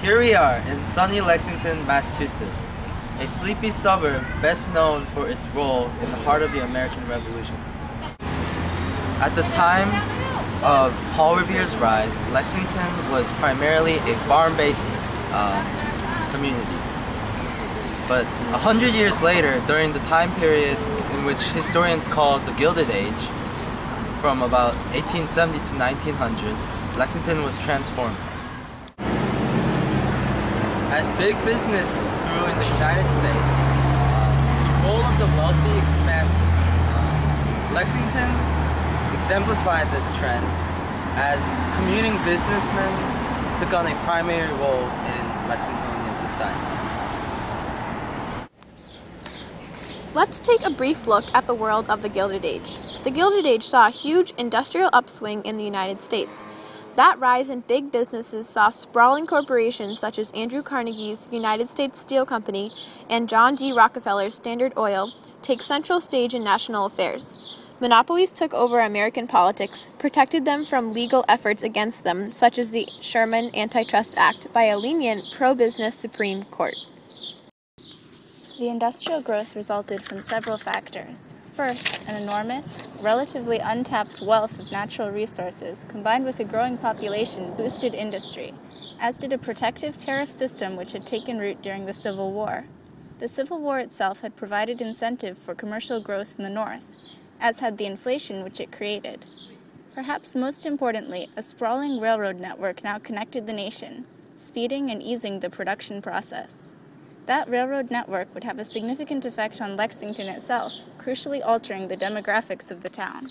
Here we are in sunny Lexington, Massachusetts, a sleepy suburb best known for its role in the heart of the American Revolution. At the time of Paul Revere's ride, Lexington was primarily a farm-based community. But 100 years later, during the time period in which historians call the Gilded Age, from about 1870 to 1900, Lexington was transformed. As big business grew in the United States, the role of the wealthy expanded. Lexington exemplified this trend as commuting businessmen took on a primary role in Lexingtonian society. Let's take a brief look at the world of the Gilded Age. The Gilded Age saw a huge industrial upswing in the United States. That rise in big businesses saw sprawling corporations such as Andrew Carnegie's United States Steel Company and John D. Rockefeller's Standard Oil take central stage in national affairs. Monopolies took over American politics, protected them from legal efforts against them, such as the Sherman Antitrust Act, by a lenient pro-business Supreme Court. The industrial growth resulted from several factors. First, an enormous, relatively untapped wealth of natural resources combined with a growing population boosted industry, as did a protective tariff system which had taken root during the Civil War. The Civil War itself had provided incentive for commercial growth in the North, as had the inflation which it created. Perhaps most importantly, a sprawling railroad network now connected the nation, speeding and easing the production process. That railroad network would have a significant effect on Lexington itself, crucially altering the demographics of the town.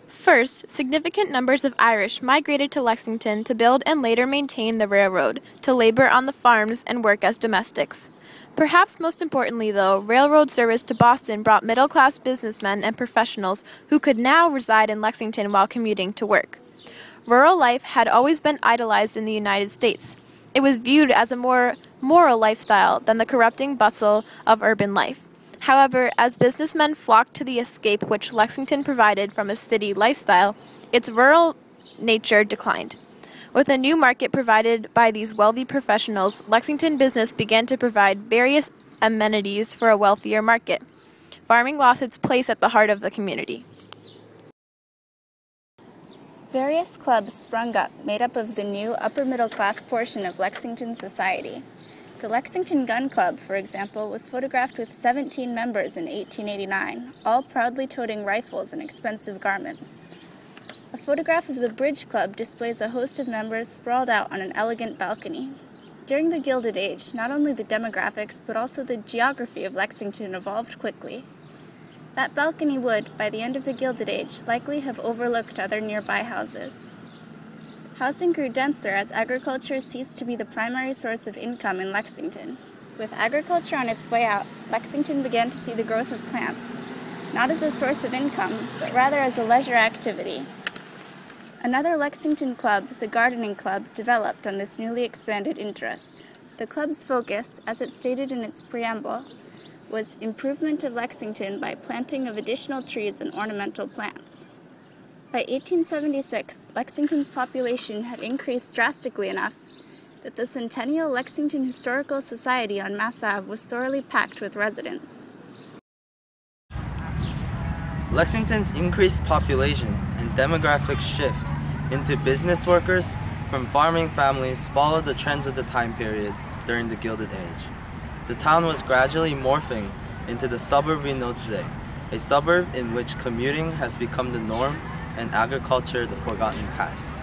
First, significant numbers of Irish migrated to Lexington to build and later maintain the railroad, to labor on the farms and work as domestics. Perhaps most importantly, though, railroad service to Boston brought middle-class businessmen and professionals who could now reside in Lexington while commuting to work. Rural life had always been idolized in the United States. It was viewed as a more moral lifestyle than the corrupting bustle of urban life. However, as businessmen flocked to the escape which Lexington provided from a city lifestyle, its rural nature declined. With a new market provided by these wealthy professionals, Lexington business began to provide various amenities for a wealthier market. Farming lost its place at the heart of the community. Various clubs sprung up, made up of the new upper-middle-class portion of Lexington society. The Lexington Gun Club, for example, was photographed with 17 members in 1889, all proudly toting rifles and expensive garments. A photograph of the Bridge Club displays a host of members sprawled out on an elegant balcony. During the Gilded Age, not only the demographics, but also the geography of Lexington evolved quickly. That balcony would, by the end of the Gilded Age, likely have overlooked other nearby houses. Housing grew denser as agriculture ceased to be the primary source of income in Lexington. With agriculture on its way out, Lexington began to see the growth of plants, not as a source of income, but rather as a leisure activity. Another Lexington club, the Gardening Club, developed on this newly expanded interest. The club's focus, as it stated in its preamble, was improvement of Lexington by planting of additional trees and ornamental plants. By 1876, Lexington's population had increased drastically enough that the Centennial Lexington Historical Society on Mass Ave was thoroughly packed with residents. Lexington's increased population and demographic shift into business workers from farming families followed the trends of the time period during the Gilded Age. The town was gradually morphing into the suburb we know today, a suburb in which commuting has become the norm and agriculture the forgotten past.